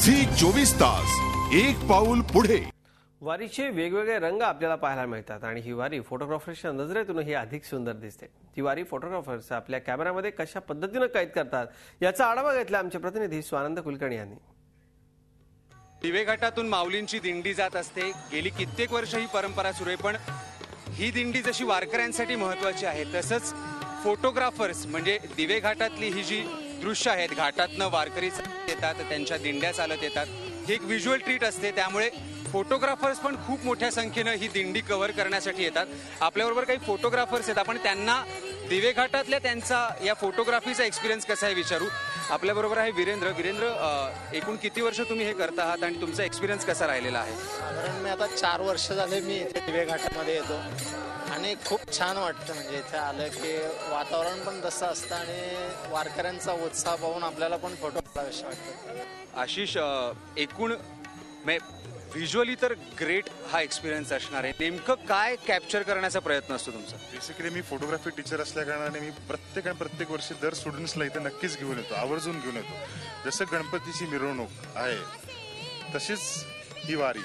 Zee 24 तास एक पाऊल पुढे। वारीचे वेगवेगळे रंग आपल्याला पाहायला मिळतात आणि ही वारी फोटोग्राफर्सच्या नजरेतूनही अधिक सुंदर दिसते। ही वारी फोटोग्राफर्स आपल्या कॅमेरामध्ये कशा पद्धतीने कैद करतात याचा आढावा घेतला आमचे प्रतिनिधी स्वानंद कुलकर्णी यांनी। दिवे घाटातून माऊलींची दिंडी जात असते। गेली कित्येक वर्ष ही परंपरा सुरू आहे, पण ही दिंडी जशी वारकऱ्यांसाठी महत्त्वाची आहे तसंच फोटोग्राफर्स म्हणजे दिवे घाटातली ही जी दृश्य आहेत, घाटातनं वारकरी येतात, त्यांच्या दिंड्या चालत येतात, ही एक व्हिज्युअल ट्रीट असते। त्यामुळे फोटोग्राफर्स पण खूप मोठ्या संख्येनं ही दिंडी कव्हर करण्यासाठी येतात। आपल्याबरोबर काही फोटोग्राफर्स आहेत, आपण त्यांना दिवे घाटातल्या त्यांचा या फोटोग्राफीचा एक्सपिरियन्स कसा आहे विचारू। आपल्याबरोबर आहे वीरेंद्र। एकूण किती वर्ष तुम्ही हे करता आहात आणि तुमचा एक्सपिरियन्स कसा राहिलेला आहे? साधारण मी आता 4 वर्ष झाले मी इथे दिवे घाटामध्ये येतो आणि खूप छान वाटतं। म्हणजे इथे आलं की वातावरण पण तसं असतं आणि वारकऱ्यांचा उत्साह पाहून आपल्याला पण फोटो काढावेसे वाटतं। आशिष, एकूण व्हिज्युअली तर ग्रेट हा एक्सपिरियन्स असणार आहे। नेमकं काय कॅप्चर करण्याचा प्रयत्न असतो तुमचा? बेसिकली मी फोटोग्राफी टीचर असल्या कारणाने मी प्रत्येक वर्षी दर स्टुडंट्सला इथे नक्कीच घेऊन येतो, आवर्जून घेऊन येतो। जसं गणपतीची मिरवणूक आहे तशीच ही वारी,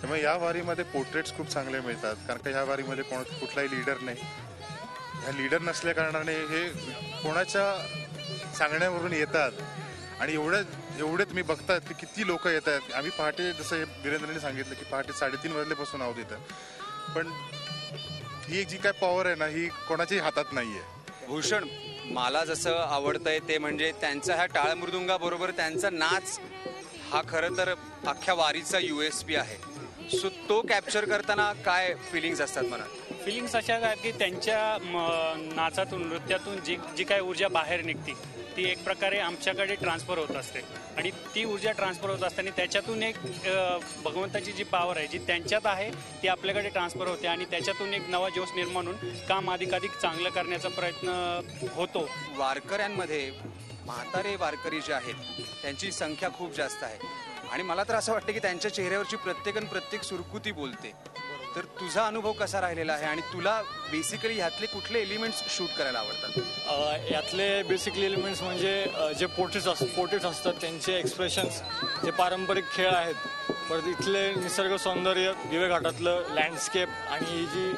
त्यामुळे या वारीमध्ये पोर्ट्रेट्स खूप चांगले मिळतात, कारण का ह्या वारीमध्ये कुठलाही लीडर नाही। ह्या लीडर नसल्या कारणाने हे कोणाच्या सांगण्यावरून येतात आणि एवढे तुम्ही बघतात की किती लोक येत आहेत। आम्ही पहाटे, जसं वीरेंद्रने सांगितलं की पहाटे 3:30 वाजल्यापासून आहोत इथं, पण ही जी काय पॉवर आहे ना ही कोणाच्याही हातात नाहीये। भूषण, मला जसं आवडतंय ते म्हणजे त्यांचा ह्या टाळमृदुंगाबरोबर त्यांचा नाच हा खरं तर अख्ख्या वारीचा USP आहे। सो तो कॅप्चर करताना काय फिलिंग्स असतात मनात? फिलिंग्स अशा आहेत की त्यांच्या नाचातून, नृत्यातून जी काय ऊर्जा बाहेर निघते ती एक प्रकारे आमच्याकडे ट्रान्सफर होत असते आणि ती ऊर्जा ट्रान्सफर होत असते आणि त्याच्यातून एक भगवंताची जी पॉवर आहे जी त्यांच्यात आहे ती आपल्याकडे ट्रान्सफर होते आणि त्याच्यातून एक नवा जोश निर्माण होऊन काम अधिकाधिक चांगलं करण्याचा प्रयत्न होतो। वारकऱ्यांमध्ये म्हातारे वारकरी जे आहेत त्यांची संख्या खूप जास्त आहे आणि मला तर असं वाटतं की त्यांच्या चेहऱ्यावरची प्रत्येक सुरकुती बोलते। तर तुझा अनुभव कसा राहिलेला आहे आणि तुला बेसिकली ह्यातले कुठले एलिमेंट्स शूट करायला आवडतात? यातले बेसिकली एलिमेंट्स म्हणजे जे पोर्ट्रेट्स असतात त्यांचे एक्सप्रेशन्स, जे पारंपरिक खेळ आहेत, परत इथले निसर्ग सौंदर्य, दिवे घाटातलं लँडस्केप आणि जी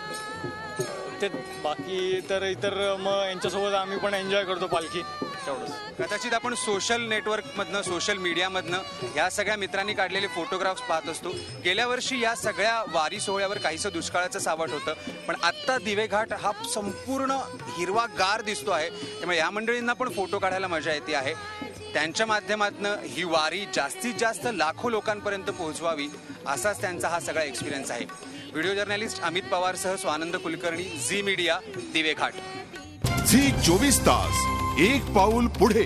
ते बाकी तर इतर मग यांच्यासोबत आम्ही पण एन्जॉय करतो पालखी, तेवढंच। कदाचित आपण सोशल नेटवर्कमधनं, सोशल मीडियामधनं ह्या सगळ्या मित्रांनी काढलेले फोटोग्राफ्स पाहत असतो। गेल्या वर्षी या सगळ्या वारी सोहळ्यावर काहीसं दुष्काळाचं सावट होतं, पण आत्ता दिवे घाट हा संपूर्ण हिरवागार दिसतो आहे। त्यामुळे या मंडळींना पण फोटो काढायला मजा येते आहे। त्यांच्या माध्यमातून ही वारी जास्तीत जास्त लाखो लोकांपर्यंत पोहोचवावी असाच त्यांचा हा सगळा एक्सपिरियन्स आहे। व्हिडिओ जर्नलिस्ट अमित पवारसह स्वानंद कुलकर्णी, झी मीडिया, दिवे घाट। झी 24 तास एक पाऊल पुढे।